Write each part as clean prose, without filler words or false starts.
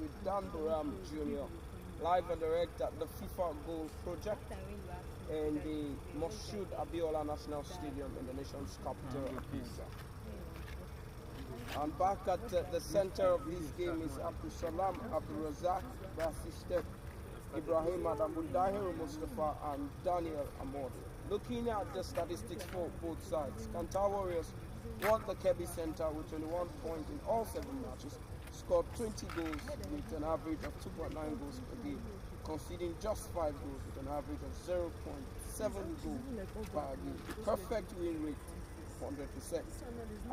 with Danburan Jr. live and direct at the FIFA Goal Project in the Moshood Abiola National Stadium in the nation's capital, Abuja. And back at the center of this game is Abdul Salam Abdul Razak, the assistant Ibrahim Adamudahiru Mustafa and Daniel Amodi. Looking at the statistics for both sides, Kanta Warriors won the Kebbi Center with 21 points in all 7 matches, scored 20 goals with an average of 2.9 goals per game, conceding just 5 goals with an average of 0.7 goals per game. Perfect win rate, 100%.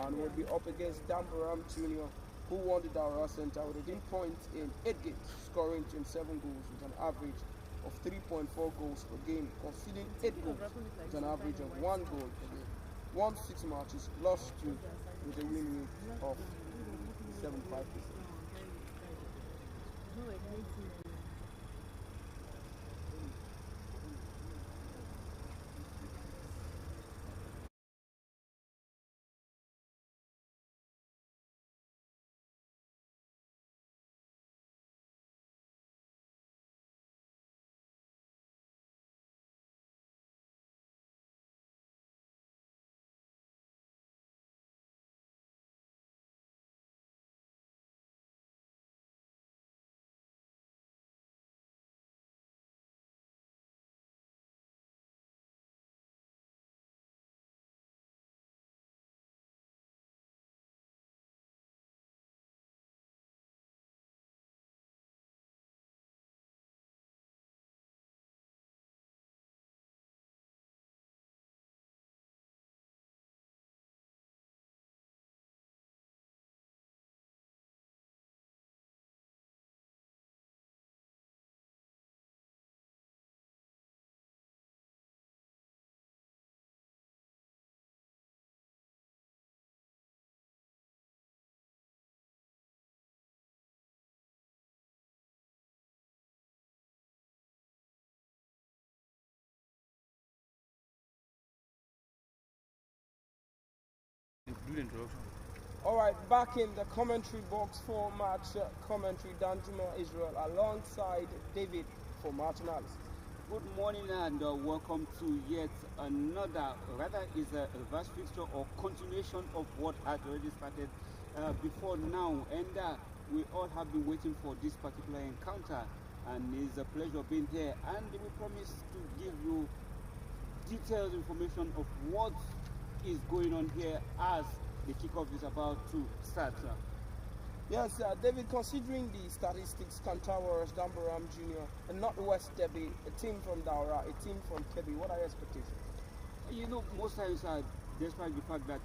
And will be up against Danburan Jr., who won the Daura Center with 18 points in 8 games, scoring 27 goals with an average of 3.4 goals per game, conceding 8 goals with an average of 1 goal per game. Won 6 matches, lost 2 with a win rate of 75%. Alright, back in the commentary box for match commentary, Danjuma Israel alongside David for match analysis. Good morning and welcome to yet another, rather is a reverse fixture or continuation of what had already started before now, and we all have been waiting for this particular encounter, and it's a pleasure being here, and we promise to give you detailed information of what is going on here as the kickoff is about to start. Yes, David, considering the statistics, Kanta Warriors, Danburan Jr., and not West Debbie, a team from Daura, a team from Kebbi, what are your expectations? You know, most times, despite the fact that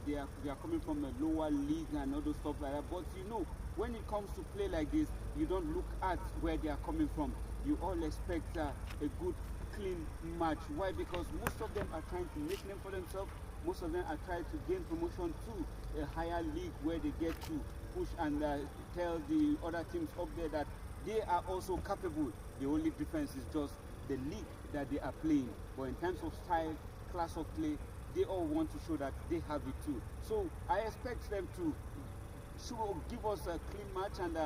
they are coming from a lower league and all those stuff like that, but you know, when it comes to play like this, you don't look at where they are coming from. You all expect a good, clean match. Why? Because most of them are trying to make name for themselves. Most of them are trying to gain promotion to a higher league where they get to push and tell the other teams up there that they are also capable. The only difference is just the league that they are playing. But in terms of style, class of play, they all want to show that they have it too. So I expect them to give us a clean match and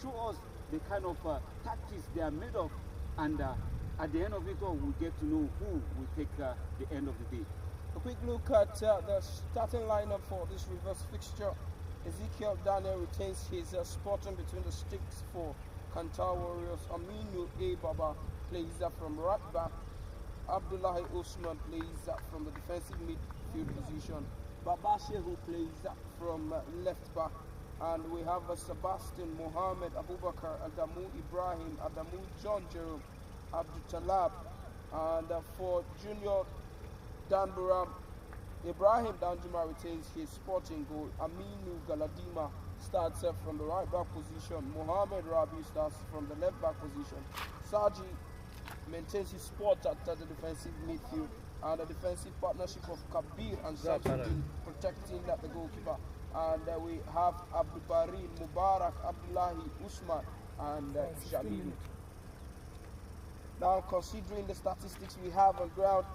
show us the kind of tactics they are made of. And at the end of it all, we'll get to know who will take the end of the day. A quick look at the starting lineup for this reverse fixture. Ezekiel Daniel retains his spot in between the sticks for Kanta Warriors. Aminu A. Baba plays from right back. Abdullahi Usman plays from the defensive midfield position. Baba Shehu plays from left back. And we have Sebastian Mohammed Abubakar, Adamu Ibrahim, Adamu John Jerome, Abdul Talab. And for Jnr Danburan, Ibrahim Danjuma retains his spot in goal. Aminu Galadima starts from the right back position. Mohammed Rabi starts from the left back position. Saji maintains his spot at the defensive midfield, and the defensive partnership of Kabir and Saji protecting the goalkeeper. And we have Abdul Bari, Mubarak, Abdullahi, Usman, and Jamil. Now, considering the statistics we have on ground,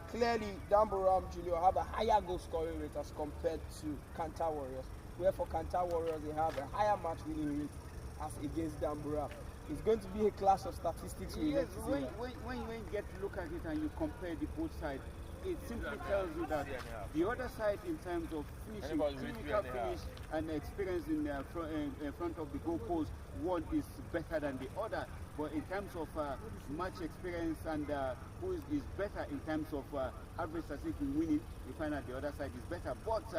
clearly Danburan Jr. have a higher goal scoring rate as compared to Kanta Warriors, where for Kanta Warriors they have a higher match winning rate as against Danburan. It's going to be a clash of statistics. Yes, when you get to look at it and you compare the both sides, it simply tells you that the other side, in terms of finishing, clinical finish and experience in front of the goalpost, one is better than the other. But in terms of match experience and who is better in terms of average statistics in winning, you find that the other side is better. But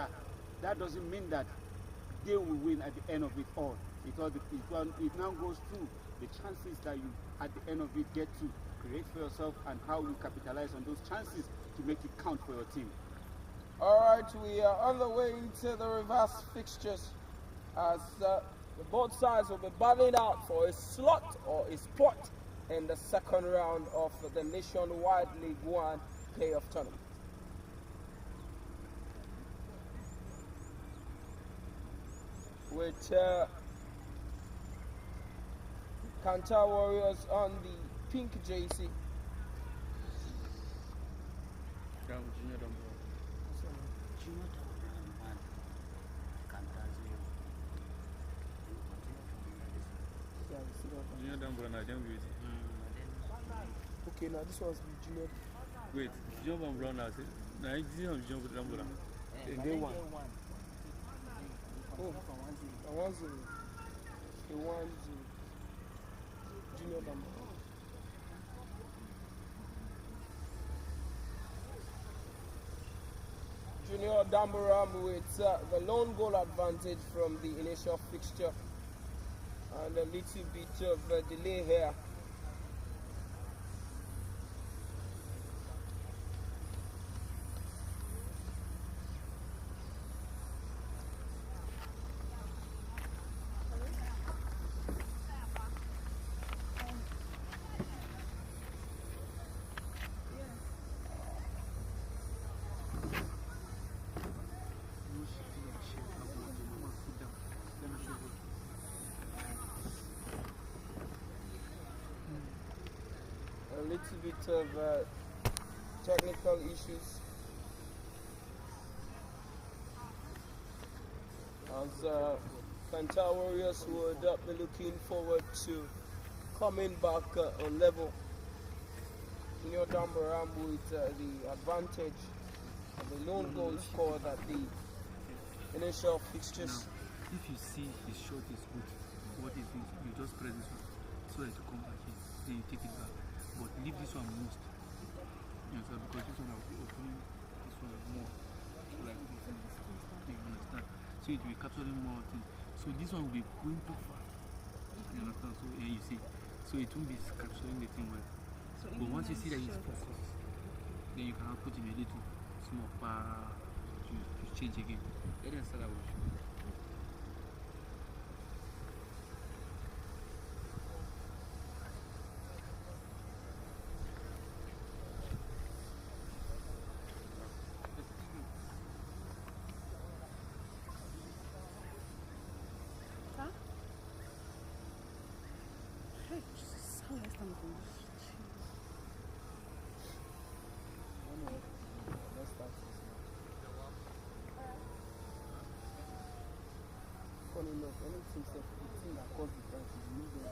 that doesn't mean that they will win at the end of it all. It now goes through the chances that you, at the end of it, get to create for yourself and how you capitalize on those chances to make it count for your team. Alright, we are on the way into the reverse fixtures as both sides will be battling out for a slot or a spot in the second round of the Nationwide League One playoff tournament. With Kanta Warriors on the pink jersey. Jnr Danburan, I don't wait. Okay, now this one's the Jnr. Wait, Jnr Danburan, now I didn't have Jnr Danburan. They won. Oh, I want to. They won Jnr Danburan. Jnr Danburan with the lone goal advantage from the initial fixture and a little bit of a delay here. A little bit of technical issues as Kanta Warriors would be looking forward to coming back on level. Jnr Danburan with the advantage of the lone goal scored at the initial fixtures. Now, if you see his shot is good, what is this? You just press this one so that you come back here, then you take it back. But leave this one most. You understand? Because this one will be opening this one more. Like this. You understand? So it will be capturing more things. So this one will be going too far. You understand? So yeah, you see. So it won't be capturing the thing well. But once you see that it's focused, then you can put in a little small bar to change again. Let them start that with you. Funny enough, when it seems like the thing that caused the price is moving.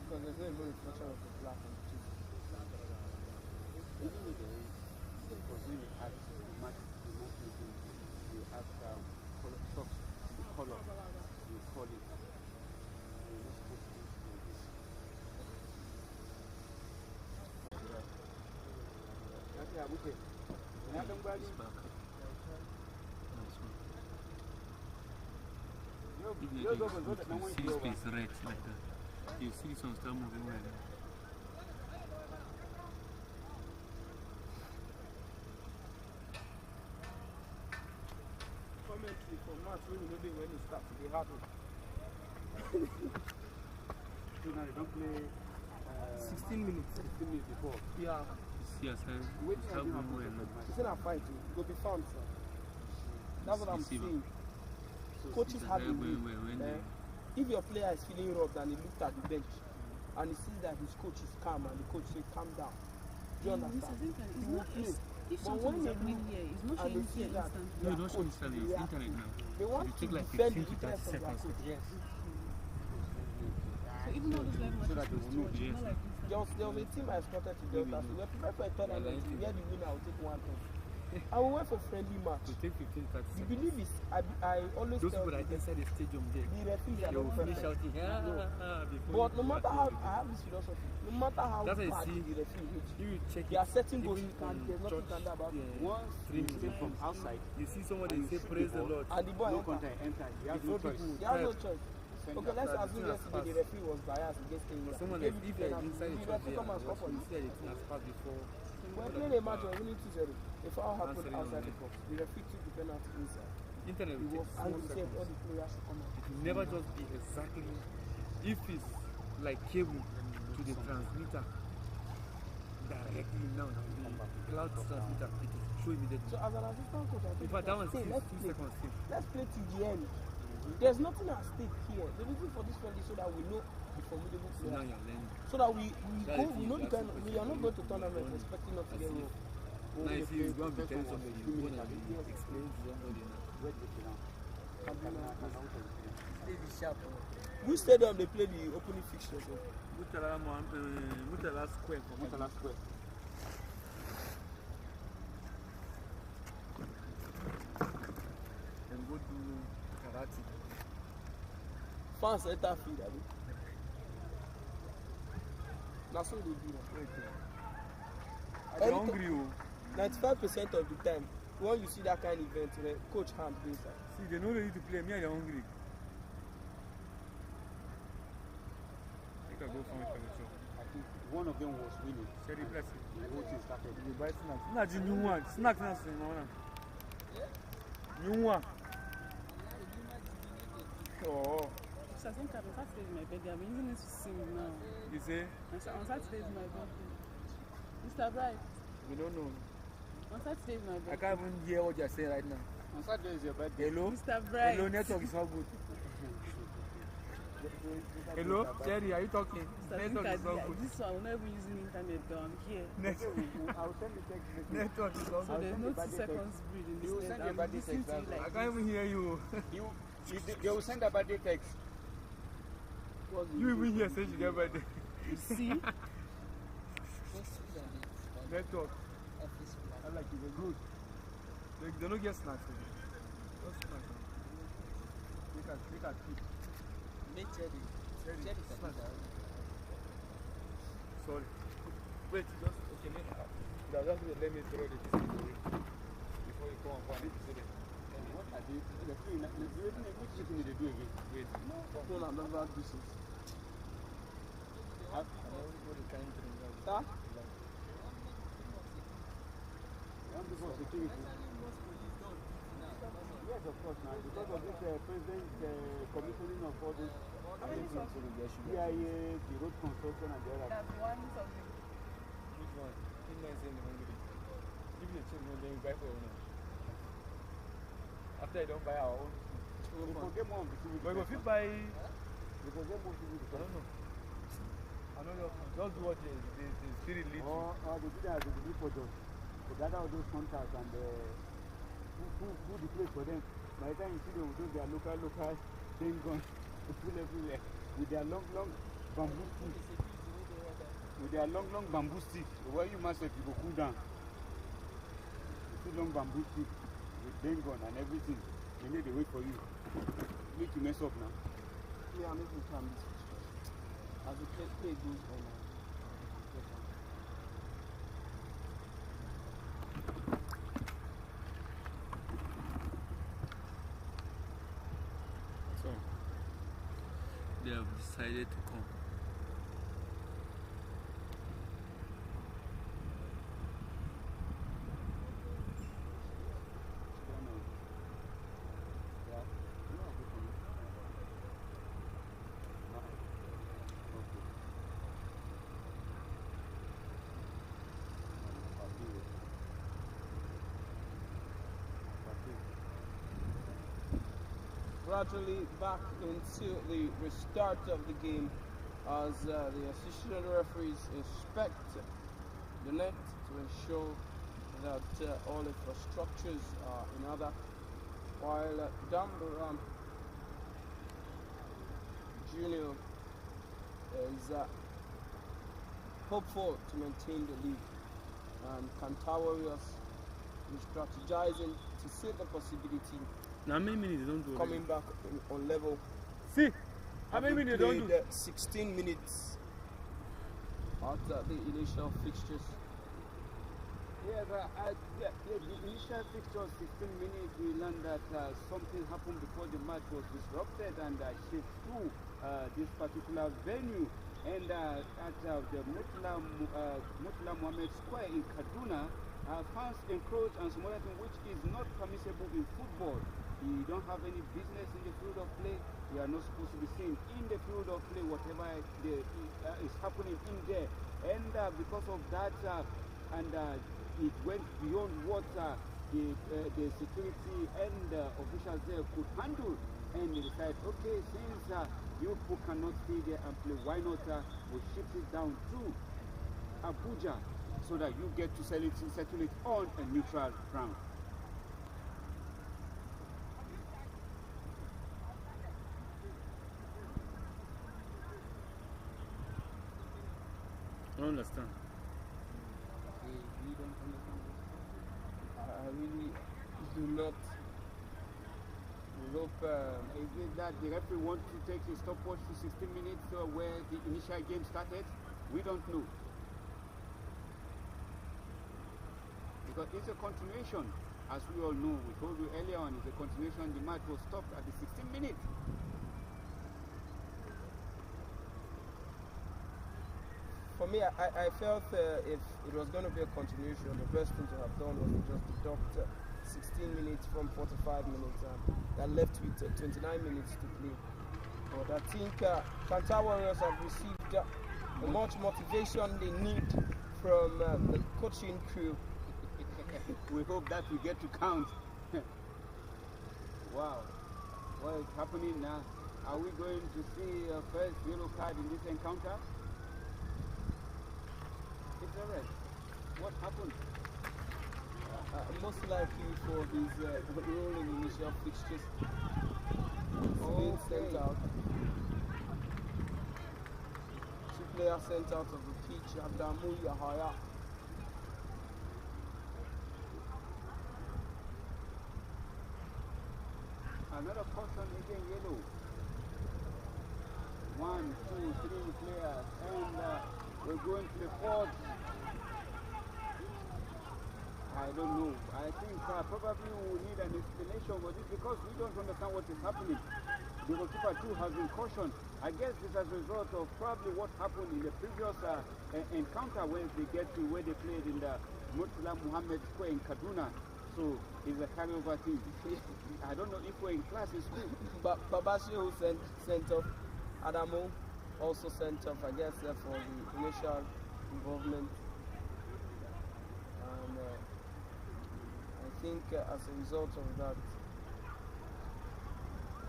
Because there's no even reflection of the black on the cheese. Even with because when you add match, you add color socks, the color, you call it. You're not supposed to use this. It's back. Nice one. If you see this space red like that, you see this one start moving like that. Commentary for match when you know when you start to be happy. So now they don't play 16 minutes. 15 minutes before. Yeah. Yes, Wait, it's I didn't happening have well. to It's not a fight. It will be fun, sir. That's what I'm saying. Coaches have a way. If your player is feeling robbed and he looks at the bench and he sees that his coach is calm and the coach says calm down, do you understand? He will play. If But something when is they happening look here, it's not and they showing see here that instantly. No, their not coach instantly. is It's reacting, internet now. they want You to take like defend 15 the to 30 interest of their seconds. coach. Yes. So even though those live So that matches they we will know. watch, it's not like instant. There was a team I expected to Delta. We were prepared for a tournament where the winner will take 1 point. And we went for friendly match. To take 15, 30 The seconds. belief is, I always Those tell people that are the inside the stadium there, referees are they not will finish perfect. shouting. But no matter how, I have this philosophy, no matter how That's why you bad see, the referee is, you will check they it. are setting goals, Even and there's nothing church, can do about it. Once you stay from outside, You see somebody And you say shoot praise the the ball. Lord. And the boy no enter. contact, enter. You have no Before choice. people He has no type, choice. Send Okay, let's that assume thing has yesterday the passed. referee was biased against For England. someone He that gave if it they're penalty. inside the The church referee there, come and score for you you. see that the thing has passed before. We're playing a match, we're winning 2-0. The foul happened Answering outside the on box. The referee took the penalty inside. Internet He will was take and small he said all seconds. the players should come out. It will never just be exactly if it's like cable to the transmitter directly now. The cloud transmitter, it will show immediately. So as an assistant coach, I In think fact, that one's let's play. 2 seconds still. Let's play till the end. There's nothing at stake here. The reason for this friendly so that we know the formidable So now players. you're learning. So that we That's go, the we thing, know the that's kind. the We are not question. going to tournament expecting not to get That's rolled. Now if you go and be telling somebody, you go and explain to somebody now. Where did you now? Which stadium they play the opening fixture? So? Mutala Square. Murtala Square. And go do karate. Fans enter field, I mean. That's what they do. I'm hungry. 95% of the time, when you see that kind of event, the coach hand goes inside. See, they know ready to play. Me, I'm hungry. I think I'll go find for the shop. I think one of them was winning. Sherry, bless you. The whole thing started. You buy snacks. Not the new one. Snacks, not the new one. New one. Oh. So I think on Saturday is my birthday. I'm using it to sing now. You say? And so on Saturday is my birthday. Mr. Bright, We don't know. on Saturday is my I birthday. can't even hear what you're saying right now. On Saturday is your birthday. Hello? Mr. Bright. Hello, network is not good. Hello? Sherry, are you talking? Mr. Network is not Zinka, good. this one, I'm not even using internet down here. I'll send the text message. Network is not So good. there's send no the 2 birthday seconds breed in You will this send net. your I'm birthday listening to text, you that's I like can't even hear you. They will send a birthday text. You even hear say you get birthday. you see. Network. I like it. They're good. They don't get snacks. Just snacks. They can keep. Snacks. Sorry. Wait, just okay. Just let me throw the thing away before you come and find it. What are they? Which thing did they do again? Wait. Phone and number this is. I know what the kind of thing is. Sir? Before security. Yes, of course, now because of this president commissioning of all this CIA, the road construction and the other. That's one something. Which one? Which one is in the hungry? Give me the change, then you buy for your own. After you don't buy our own. We forget more of the civil But if you buy, We forget more civil I don't know. I know just do what the spirit leads you. or they do that, they do for those. They gather all those contacts and who the place for them. By the time you see them with their local thing going to pull everywhere with their long bamboo sticks. With their long bamboo sticks. Where you must have people cool down. You see long bamboo sticks with them gun and everything. And then they wait for you. Make you mess up now. Yeah, I'm making time this fixture. As the play goes on. So, they have decided to come. gradually back into the restart of the game as the assistant referees inspect the net to ensure that all infrastructures are in order, while Danburan Jnr is hopeful to maintain the lead, and Kanta Warrious is strategizing to see the possibility Now, how many minutes they don't do? coming back on level. See, how many minutes they don't do? 16 minutes after the initial fixtures. Yeah, the initial fixture, 16 minutes, we learned that something happened before the match was disrupted and shift to this particular venue. And at the Murtala Mohammed Square in Kaduna, fans encroach and some other thing which is not permissible in football. You don't have any business in the field of play. You are not supposed to be seen in the field of play, whatever is happening in there. And because of that, it went beyond what the security and officials there could handle. And they decided, okay, since you people cannot stay there and play, why not we shift it down to Abuja so that you get to settle it on a neutral ground. I don't understand. We don't understand this. I really do not. We hope. Is it that the referee wants to take his stopwatch to 16 minutes where the initial game started? We don't know. Because it's a continuation. As we all know, we told you earlier on, it's a continuation. The match was stopped at the 16 minutes. For me, I felt if it was going to be a continuation, the best thing to have done was to just deduct 16 minutes from 45 minutes, and that left with 29 minutes to play. But I think Kanta Warriors have received the much motivation they need from the coaching crew. We hope that we get to count. Wow. What is happening now? Are we going to see a first yellow card in this encounter? It's a red. What happened? Most likely for his rolling initial fixtures. Being sent out. 2 players sent out of the pitch. Adamu Yahaya. Another caution again, yellow. 1, 2, 3 players, and we're going to the fourth. I don't know. I think probably we will need an explanation for this because we don't understand what is happening. The goalkeeper too has been cautioned. I guess this is a result of probably what happened in the previous encounter where they played in the Murtala Mohammed Square in Kaduna. So it's a carryover thing. I don't know if we're in class in school. But Babashi, who sent off, Adamu also sent off, I guess, for the initial involvement. And I think as a result of that,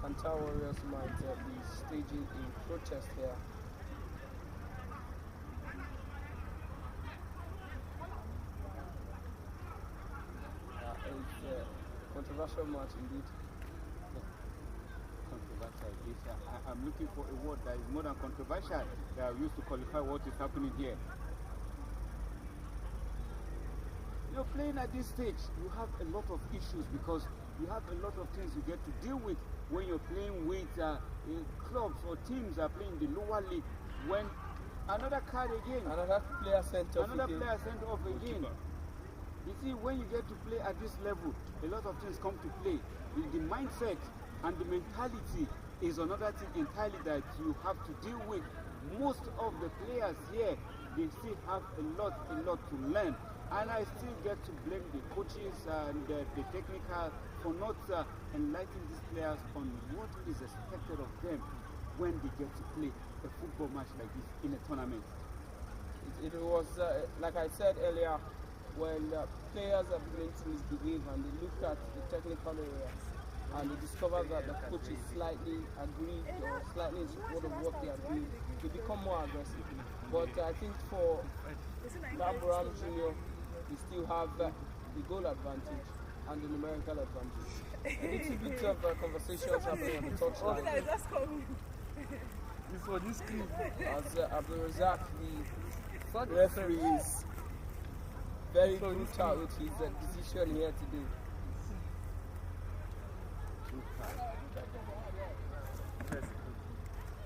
Kanta Warriors might be staging a protest here. It's a controversial match indeed. Controversial. I'm looking for a word that is more than controversial that I used to qualify what is happening here. You're playing at this stage, you have a lot of issues because you have a lot of things you get to deal with when you're playing with clubs or teams are playing the lower league. When another card again, another player sent off again. You see, when you get to play at this level, a lot of things come to play. The mindset and the mentality is another thing entirely that you have to deal with. Most of the players here, they still have a lot to learn. And I still get to blame the coaches and the technical for not enlightening these players on what is expected of them when they get to play a football match like this in a tournament. It was, like I said earlier, when players are beginning to misbehave and they look at the technical area and he discovers that the coach is slightly aggrieved or slightly in support of what they are doing, they become more aggressive. But I think for Danburan Jr., we still have the goal advantage and the numerical advantage. A little bit of conversations happening on the touchline. It's for this screen. As Abdulrazak, the referee, is very brutal with his decision here today.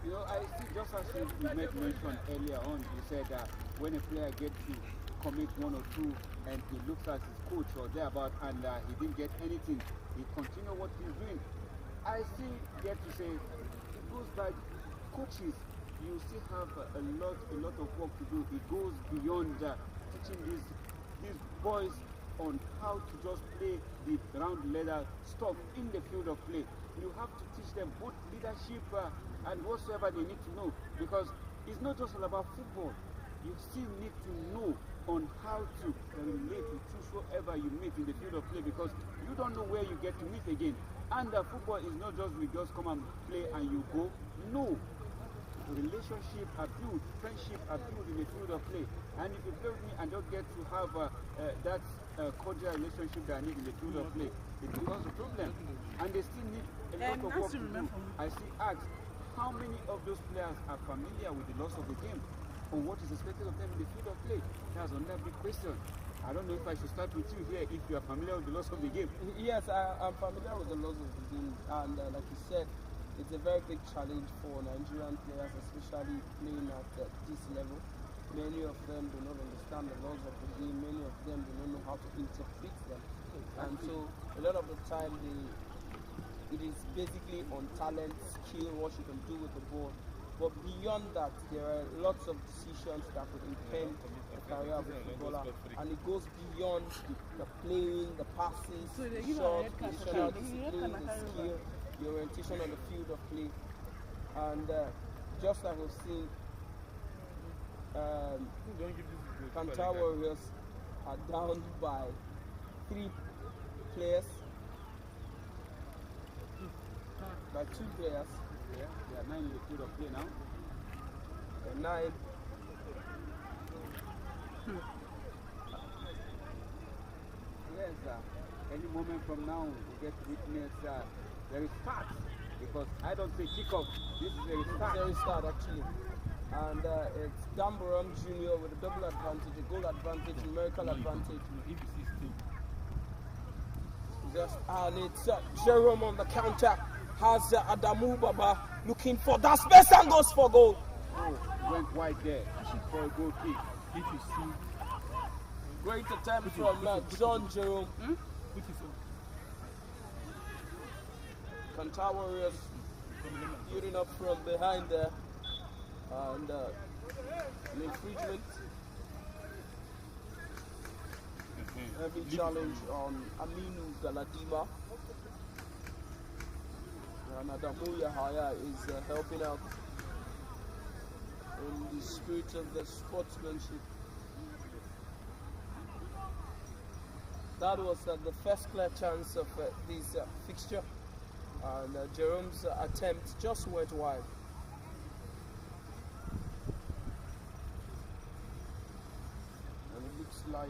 You know, I see, just as you made mention earlier on, you said that when a player gets to commit one or two and he looks at his coach or thereabout and he didn't get anything, he continue what he's doing. I still get to say, it goes by coaches, you still have a lot of work to do. It goes beyond teaching these boys on how to just play the round leather stuff in the field of play. You have to teach them both leadership and whatsoever they need to know, because it's not just all about football. You still need to know on how to relate with whosoever you meet in the field of play, because you don't know where you get to meet again. And football is not just we just come and play and you go. No. Relationship are built, friendship are built in the field of play. And if you play with me and don't get to have that cordial relationship that I need in the field of play, it becomes a problem. And they still need a lot of work to do. I still ask, how many of those players are familiar with the loss of the game? Or what is expected of them in the field of play? That's another big question. I don't know if I should start with you here, if you are familiar with the loss of the game. Yes, I'm familiar with the loss of the game, and like you said, it's a very big challenge for Nigerian players, especially playing at this level. Many of them do not understand the laws of the game. Many of them do not know how to interpret them. And so a lot of the time it is basically on talent, skill, what you can do with the ball. But beyond that, there are lots of decisions that could impede the career of a footballer. And it goes beyond the playing, the passes, the shots, the positional discipline, the skill, the orientation on the field of play. And just like we've seen, Kanta Warriors are down by 3 players, by 2 players. Yeah, they are 9 in the field of play now. They're 9. Yes, any moment from now we get to witness there is start, because I don't say kickoff, this is a restart. It's a restart actually. And it's Danburan Jr. with a double advantage, a goal advantage, numerical advantage. And it's Jerome on the counter, has Adamu Baba looking for that space and goes for goal. Oh, went wide there for a goal kick. If you see, great attempt from John Jerome. which is Kanta Warriors building up from behind there, and an infringement. Heavy challenge on Aminu Galadima. And Adamu Yahaya is helping out in the spirit of the sportsmanship. That was the first clear chance of this fixture, and Jerome's attempt just went wide. And it looks like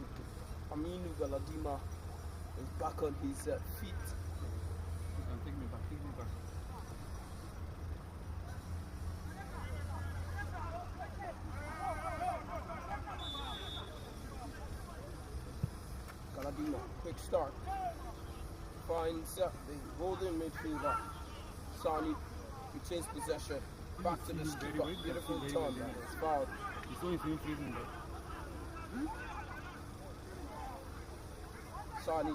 Aminu Galadima is back on his feet. take me back, take me back. Galadima, quick start. Finds the golden midfielder. Sani retains possession. Back to the skipper. Beautiful turn. It's fouled. It's only freezing there. Sani.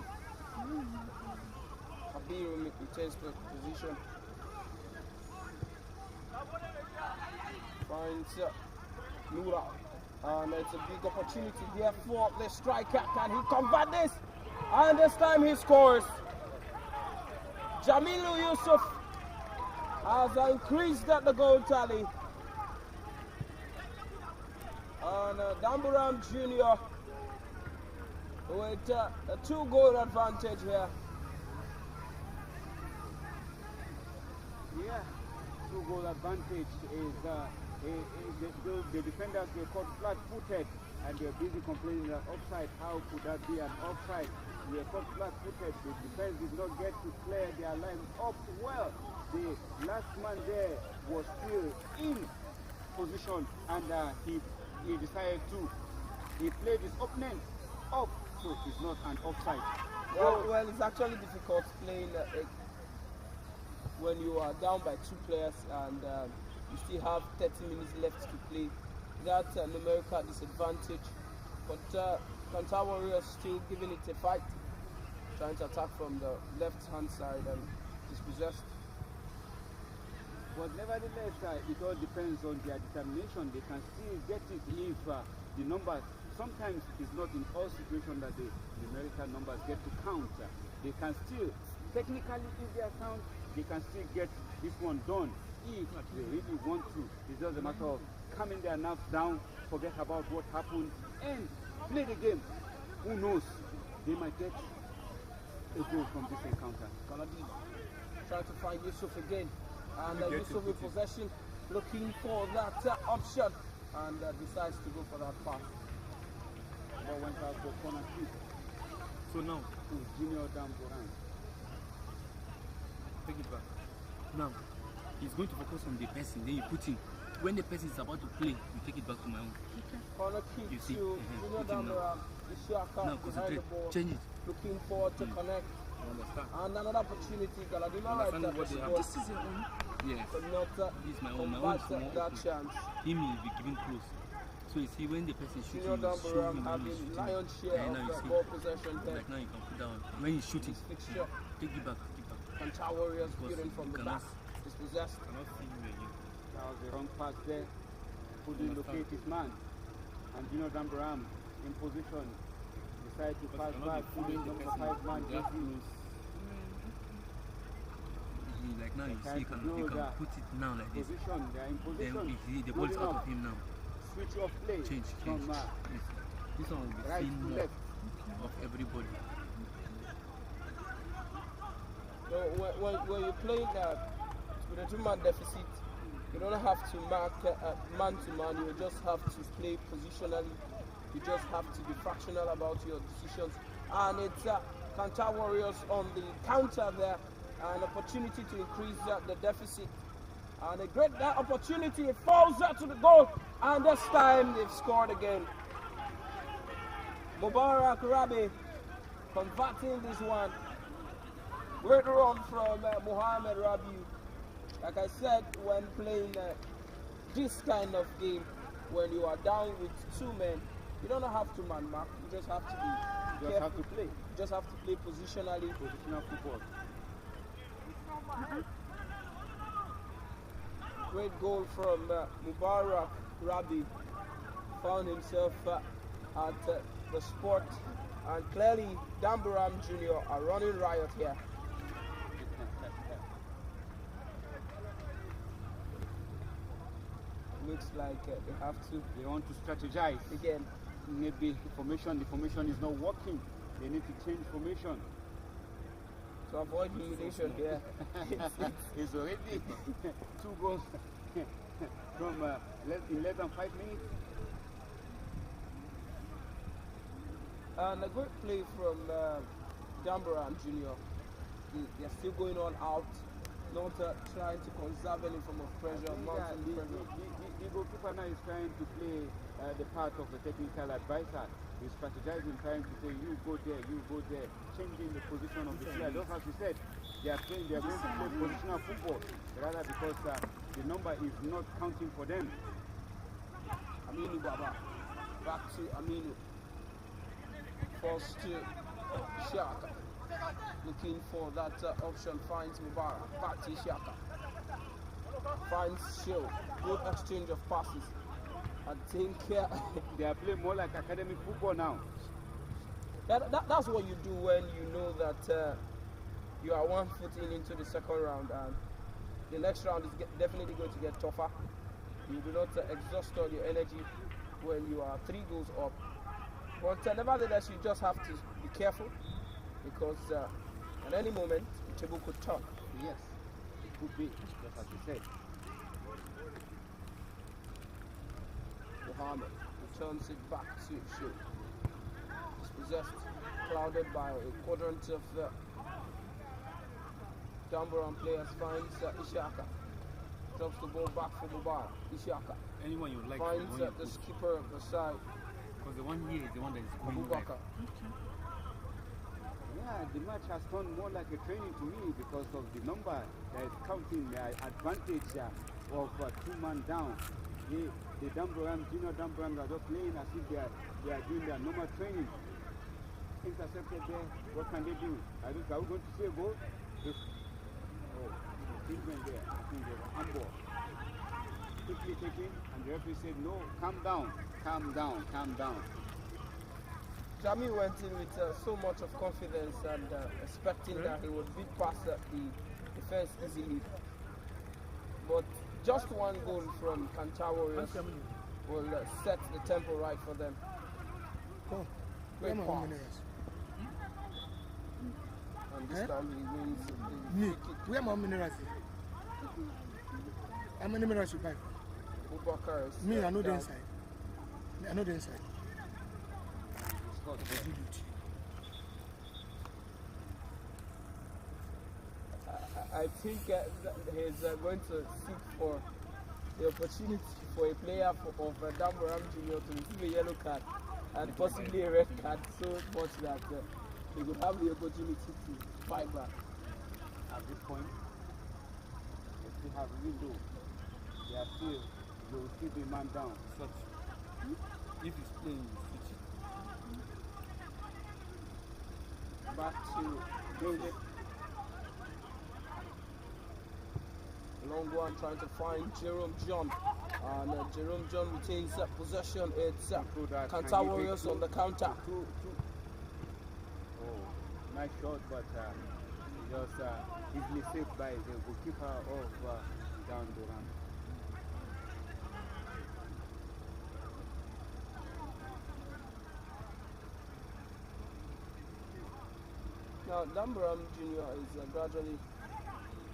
Abiru retains the position. Finds Nura. And it's a big opportunity here for the striker. Can he convert this? And this time he scores. Jamilu Yusuf has increased the goal tally. And Danburan Jr. with a 2-goal advantage here. Yeah, 2-goal advantage is the defenders, they caught flat-footed and they're busy complaining that offside. How could that be an offside? They caught flat-footed. The defense did not get to clear their line up well. The last man there was still in position, and he decided to. He played his opponent up, so it's not an offside. Well, it's actually difficult playing when you are down by 2 players and you still have 30 minutes left to play. That's a numerical disadvantage. But Kanta Warrious still giving it a fight, trying to attack from the left-hand side and dispossessed. But nevertheless, it all depends on their determination. They can still get it if the numbers. Sometimes it's not in all situations that the numerical numbers get to count. They can still, technically, if they are sound, they can still get this one done if they really want to. It's just a matter of calming their nerves down, forget about what happened, and play the game. Who knows? They might get a goal from this encounter. Kaladi trying to find Yusuf again, and Yusuf in possession, looking for that option, and decides to go for that pass. Ball went out for corner kick. So now, to Jnr Danburan. take it back. Now, he's going to focus on the person, then you put him. When the person is about to play, you take it back to my own. Corner kick You see, to Jnr Danburan. Now concentrate, change it. Looking forward to connect. You understand? And another opportunity, Galadima right Understand at what the they have. spot. This is your own. Yes. But not This is my own. My own is convert more that open. chance. Him will be given close. So you see, when the person shooting, Jnr you show Danburan him when having he's shooting. lion's share And of now you the see, ball possession there. like now you can put down. When he's shooting, This fixture, take it back, take it back. Kanta Warriors Because building from you the cannot- back. Dispossessed. Cannot see him again. That was the wrong pass there. Couldn't locate his man. And Jnr Danburan in position. Decided to pass back to the number 5 man. Like now you They see, you can't can do that. put it now like this. Position, they are in Then position. the ball is Loading out up. of him now. Switch of play. Change. From Yes. This one will be right seen to more left. of everybody. So when you play that with a 2-man deficit, you don't have to mark man to man. You just have to play positionally. You just have to be fractional about your decisions. And it's Kanta Warriors on the counter there, an opportunity to increase the deficit. And a great opportunity. It falls out to the goal, and this time they've scored again. Mubarak Rabi converting this one. Great run from Mohamed Rabi. Like I said, when playing this kind of game, when you are down with 2 men, you don't have to man mark. You just have to be You just have to play. You just have to play positionally. Positional football. Great goal from Mubarak Rabi. Found himself at the spot, and clearly Danburan Jr. are running riot here. Looks like they have to They want to strategize. again. Maybe the formation is not working. They need to change formation. To avoid humiliation here. It's already 2 goals from in less than 5 minutes. And a great play from Danburan Jr. They're still going on out, not trying to conserve any form of pressure, mounting pressure. The goalkeeper now is trying to play the part of a technical advisor. He's strategizing, trying to say, you go there, changing the position of the player. Just as you said, they are going to play positional football, rather because the number is not counting for them. Aminu Baba, back to Aminu. Falls to Shaka. Looking for that option, finds Mubarak. Back to Shaka. Finds Show. Good exchange of passes. I think They are playing more like academic football now. that's what you do when you know that you are 1 foot into the second round, and the next round is definitely going to get tougher. You do not exhaust all your energy when you are 3 goals up. But nevertheless, you just have to be careful, because at any moment the table could turn. Yes. could be, just as you said. Mohammed returns it back to Shoot. It's possessed, clouded by a quadrant of Danburan players. Finds Ishaka. Drops the ball back for Mubarak. Ishaka Anyone you like. finds the skipper of the side. Because the one here is the one that is going back. Abubakar. Yeah, the match has turned more like a training to me because of the number that is counting the advantage of 2-man down. The Jnr Danburan are just playing as if they are doing their normal training. Intercepted there, what can they do? Are we going to say a goal? Treatment there, I think there's an handball. Quickly taken, and the referee said, no, calm down, calm down, calm down. Jamie went in with so much of confidence and expecting that he would beat past the defense easily. But just one goal from Kanta Warrious will set the tempo right for them. Great pass. And this time he wins the free kick. Where my minerals? How many minerals you buy? Abubakar is Me, I know the down. inside. I know the inside. I think he's going to seek for the opportunity for a player of Danburan Jnr to receive a yellow card and possibly a red card so much that they would have the opportunity to fight back. At this point, they still have a window. They will still be man down. Such. If he's playing, you switch it. Back to David. Long one trying to find Jerome John. And Jerome John retains possession. It's Kanta Warriors on the counter. Oh, nice shot, but just easily saved by the goalkeeper of Danburan. Now, Danburan Jr. is gradually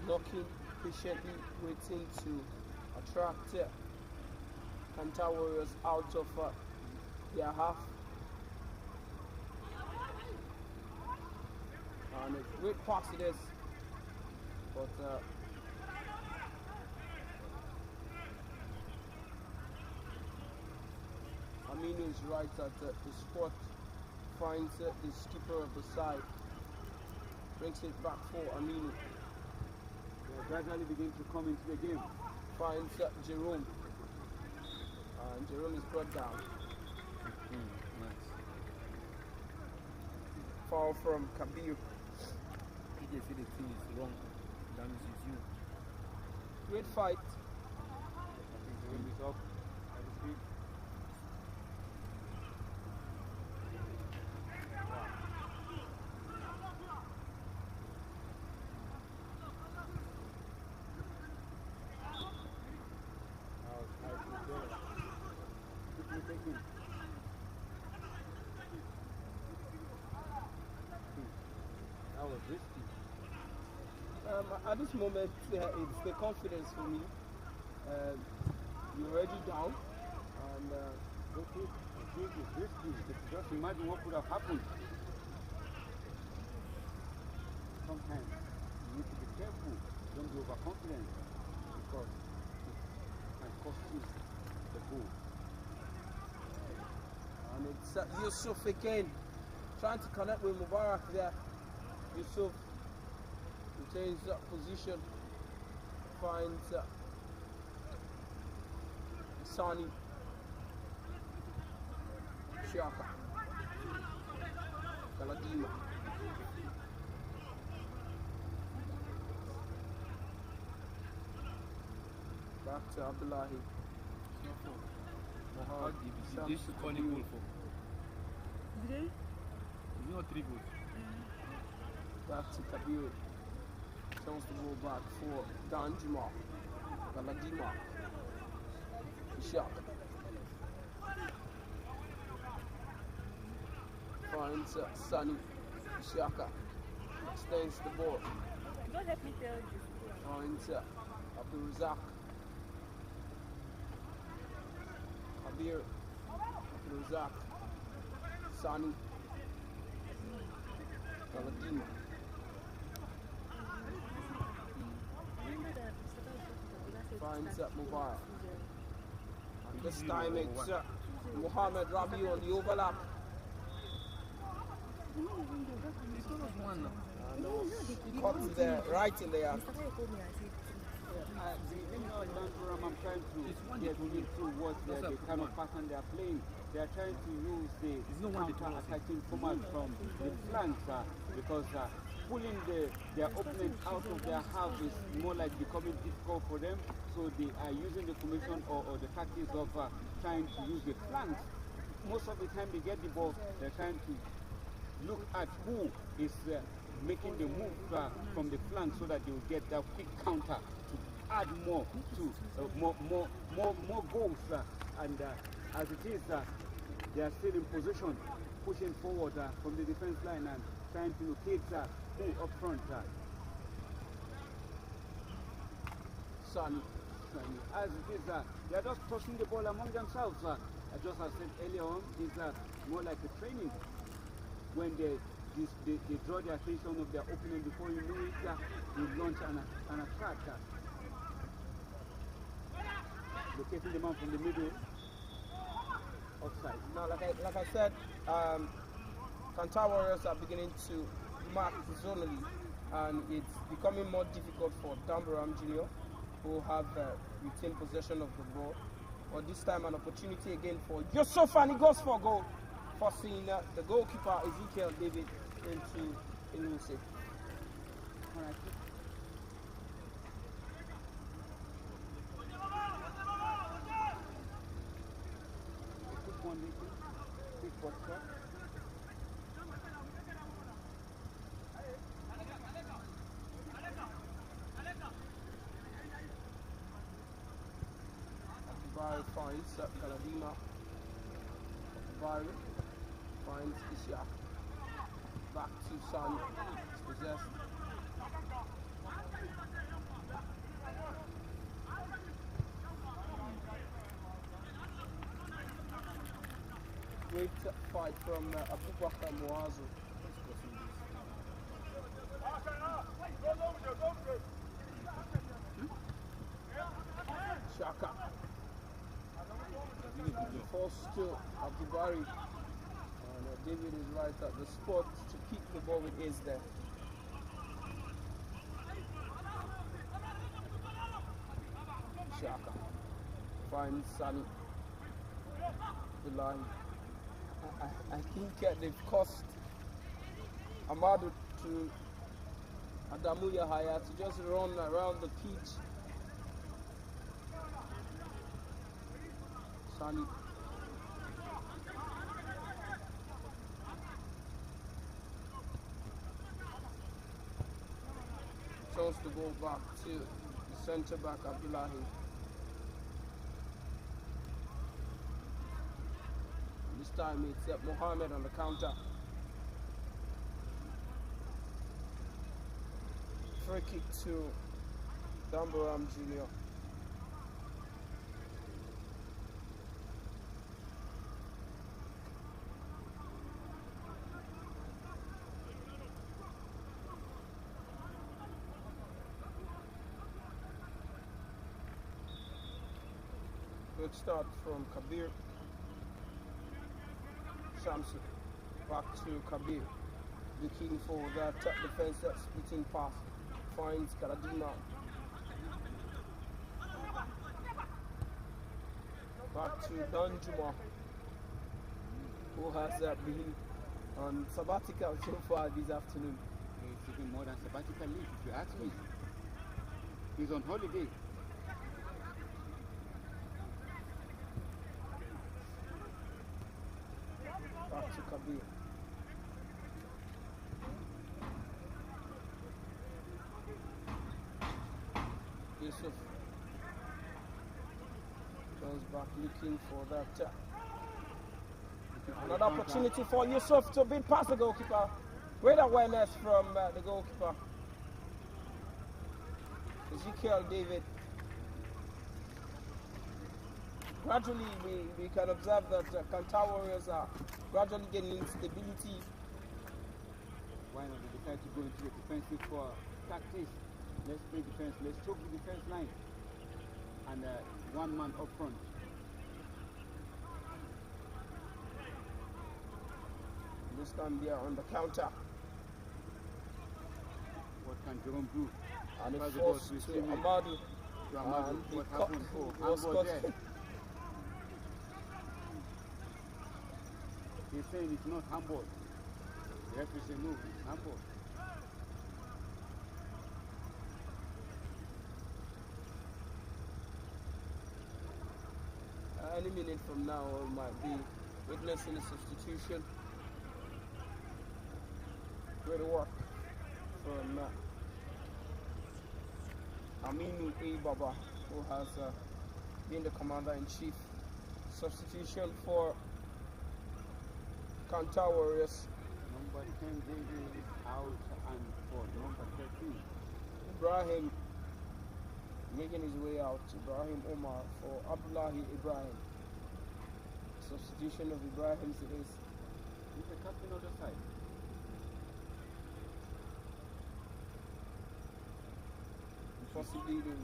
knocking, patiently waiting to attract Kanta Warriors out of their half. And a great pass it is, but Aminu is right at the spot, finds the skipper of the side, brings it back for Aminu. They gradually begin to come into the game. Finds Jerome, and Jerome is brought down. Nice. Foul from Kabir. If they say the thing is wrong, that means it's you. Great fight. I think the game is up. As we speak. That was risky. At this moment, it's the confidence for me. You're already down, and Okay, it's risky. Just imagine what could have happened. Sometimes you need to be careful. Don't be overconfident because it can cost you the goal. and it's Yusuf again trying to connect with Mubarak there. Yusuf retains that position, finds Sani Shaka Galadima. Back to Abdullahi. How deep is it? This is calling goal for. Did It's not 3 goals. Back to Kabir. Turns the ball back for Danjuma. Galadima. Ishak. Finds Sani. Ishaka. Extends the ball. Don't let me tell you. Finds Abdul Razak. Kabir. Abdul Razak. Sani. Galadima. Finds Mubarak. And this time it's Muhammad Rabi on the overlap. Cuts there, right in the act. Jnr Danburan, I'm trying to get into what the kind of pattern they are playing. They are trying to use the counter-attacking format from the flanks because pulling their opponent out of their half is more like becoming difficult for them. So they are using the formation or the tactics of trying to use the flanks. Most of the time they get the ball, they're trying to look at who is making the move from the flank so that they will get that quick counter to add more to more goals. And as it is, they are still in position, pushing forward from the defense line and trying to locate who up front. Sani. As it is, they are just tossing the ball among themselves. Just as I said earlier on, it's more like a training. When they draw the attention of their opponent, before you know it, you launch an attack. Locating the man from the middle, offside. Now, like I said, Kanta Warriors are beginning to mark zonally, and it's becoming more difficult for Danburan Jnr, who have retained possession of the ball. But this time, an opportunity again for Yusuf, and he goes for a goal, forcing the goalkeeper Ezekiel David into Inusi. Bari finds Galadima. Bari finds Ishak. Back to Sani. It's possessed. Great fight from Abubakar Muazu. Shaka. False to Abdubari. And David is right at the spot to keep the ball with his there. Shaka finds Sani. The line. I think they've cost Amadu to Adamu Yahaya to just run around the pitch. Sani. Chose to go back to the centre back Abdullahi. This time it's Mohammed on the counter. Free kick to Danburan Jnr. Good start from Kabir. Shamsu back to Kabir, looking for that defense, that splitting pass. Finds Galadima. Back to Danjuma, who has been on sabbatical so far this afternoon. It's even more than sabbatical leave, if you ask me. He's on holiday. Back to Kabir. Yusuf goes back looking for that. Another opportunity for Yusuf to beat past the goalkeeper. Great awareness from the goalkeeper. Ezekiel David. Gradually, we can observe that Kanta Warriors are gradually gaining stability. Why not they decide to go into the defensive for tactics? Let's play defense. Let's choke the defense line. And one man up front. This time they are on the counter. What can Jerome do? And Pass it the ball falls to his to teammate. Amadou. To Amadou. And he What cut- happened? Oh, he was handball cut. there. He's saying it's not handball. The referee said no, it's handball. Any minute from now, we might be witnessing a substitution. Great work from Aminu A. Baba, who has been the commander-in-chief. Substitution for Kanta Warriors. Number 10 Jnr is out, and for number 13. Ibrahim making his way out. Ibrahim Omar for Abdullahi Ibrahim. Substitution of Ibrahim it is. He's the captain of the side. Possibly they will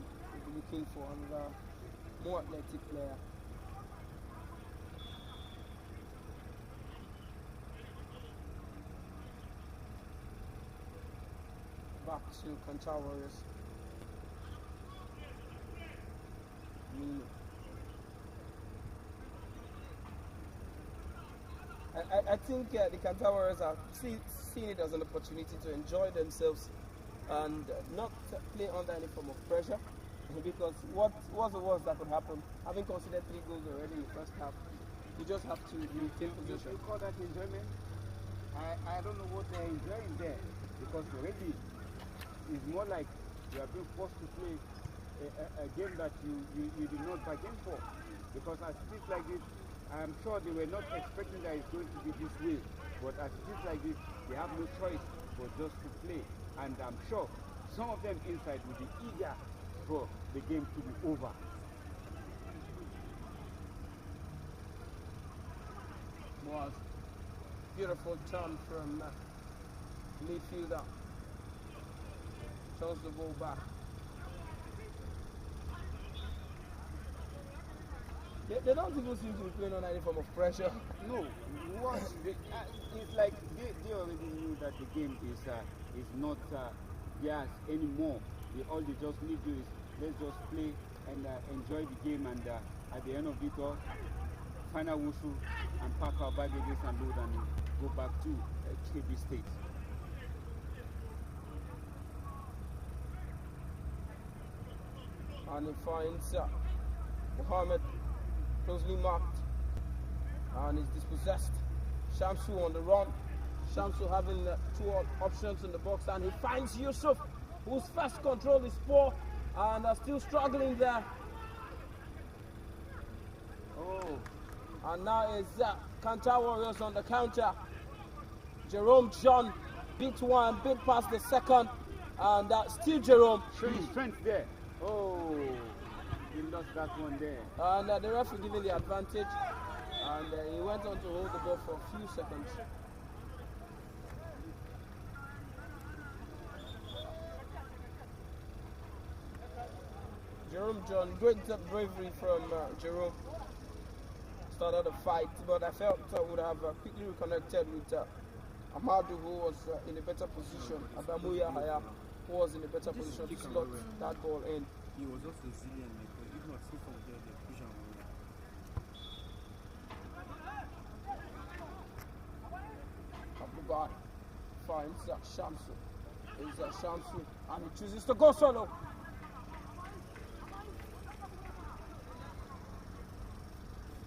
be looking for another more athletic player. Back to Kanta Warriors. I think the Kanta Warriors are seeing it as an opportunity to enjoy themselves and not play under any form of pressure, because what's the worst that could happen? Having considered 3 goals already in the first half, you just have to retain position. You call that enjoyment? I don't know what they're enjoying there, because already it's more like you are being forced to play a game that you did not bargain for. Because as it is like this, I'm sure they were not expecting that it's going to be this way. But as it is like this, they have no choice but just to play. And I'm sure some of them inside will be eager for the game to be over. Was beautiful turn from midfielder. Turns the ball back. They don't even seem to be playing on any form of pressure. No, it's like they already knew that the game is not theirs anymore. All they just need to do is let's just play and enjoy the game, and at the end of it all, final whistle and pack our baggages and load and go back to KB State. And he finds Mohammed closely marked and is dispossessed. Shamsu on the run. Shamsu having 2 options in the box, and he finds Yusuf, whose first control is poor and are still struggling there. Oh, And now is Kanta Warriors on the counter. Jerome John beat one, beat past the second, and still Jerome. showing strength there. Oh, he lost that one there. And the referee giving the advantage, and he went on to hold the ball for a few seconds. Jerome John, great bravery from Jerome. Started the fight, but I felt would have quickly reconnected with Amadou, who was in a better position. Adamu Yahaya, who was in a better position to slot that ball in. He was just resilient, because if not, see from there, they push him away. Abubakar finds Shamsu. Is Shamsu, and he chooses to go solo.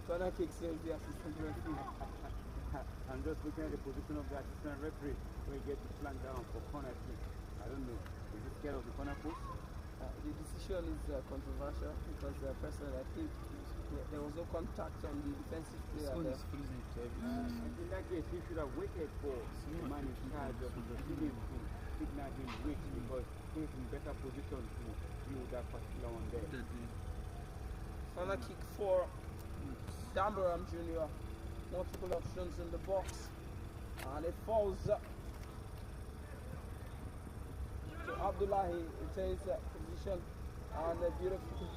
Corner kick saves the assistant referee. I'm just looking at the position of the assistant referee where he gets to flank down for corner kick. I don't know. Is he scared of the corner post? The decision is controversial because personally I think there was no contact on the defensive player This one there. is freezing to everything. In that case, he should have waited for the man in charge of the receiving team. signal him wait because he's in better position to view that particular one there. Corner kick for Danburan Jr. Multiple options in the box. And it falls up to Abdullahi. It takes position and a beautiful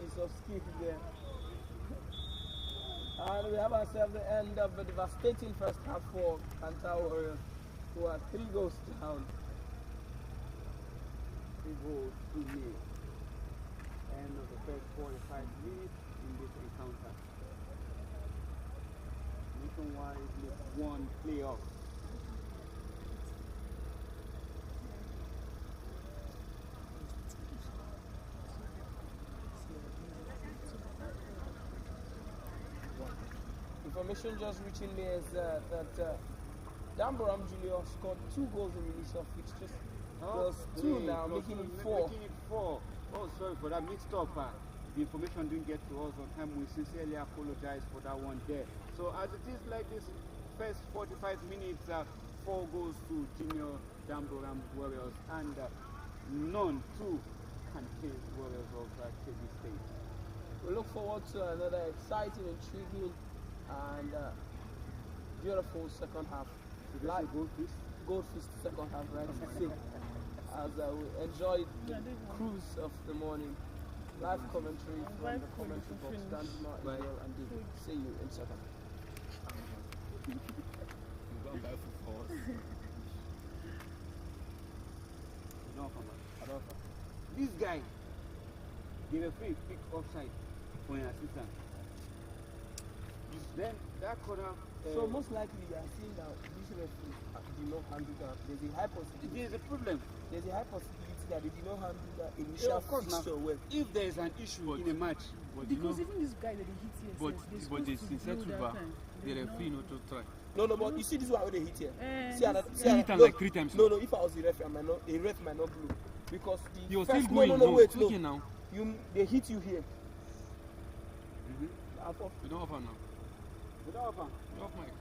piece of skill there. And we have ourselves the end of a devastating first half for Kanta Warriors, who are 3 goals down. 3 goals to nil. End of the first 45 minutes in this encounter. Nationwide League 1 playoff. Information just reaching me is that Danburan Jr. scored 2 goals in the initial fixtures. Plus 2 now, making it 4. Making it 4. Oh, sorry for that mixed up. The information didn't get to us on time. We sincerely apologize for that one there. So as it is like this first 45 minutes, 4 goals to Jnr Danburan Warriors and none to Kanta Warriors of KB State. We look forward to another exciting, intriguing, and beautiful second half. Like goldfish? Goldfish second half, right? As we enjoy the cruise of the morning. Live commentary from the commentary box. Danjuma, Israel, and David. See you in second. This guy, the referee picked offside for an assistant. Then that corner. So most likely you are seeing that this referee did not handle that. There's a high possibility. There's a problem. There's a high possibility that they did not handle that initial fixture well. If there is an issue in a match, because even this guy that they hit here, but they settled back. The referee not to try. No, but you see this one where they hit here. See hit him like 3 times. No, if I was the referee, a ref might not blow because the you're first, still going. wait, now. They hit you here. You don't offer now. you don't offer. You off mic.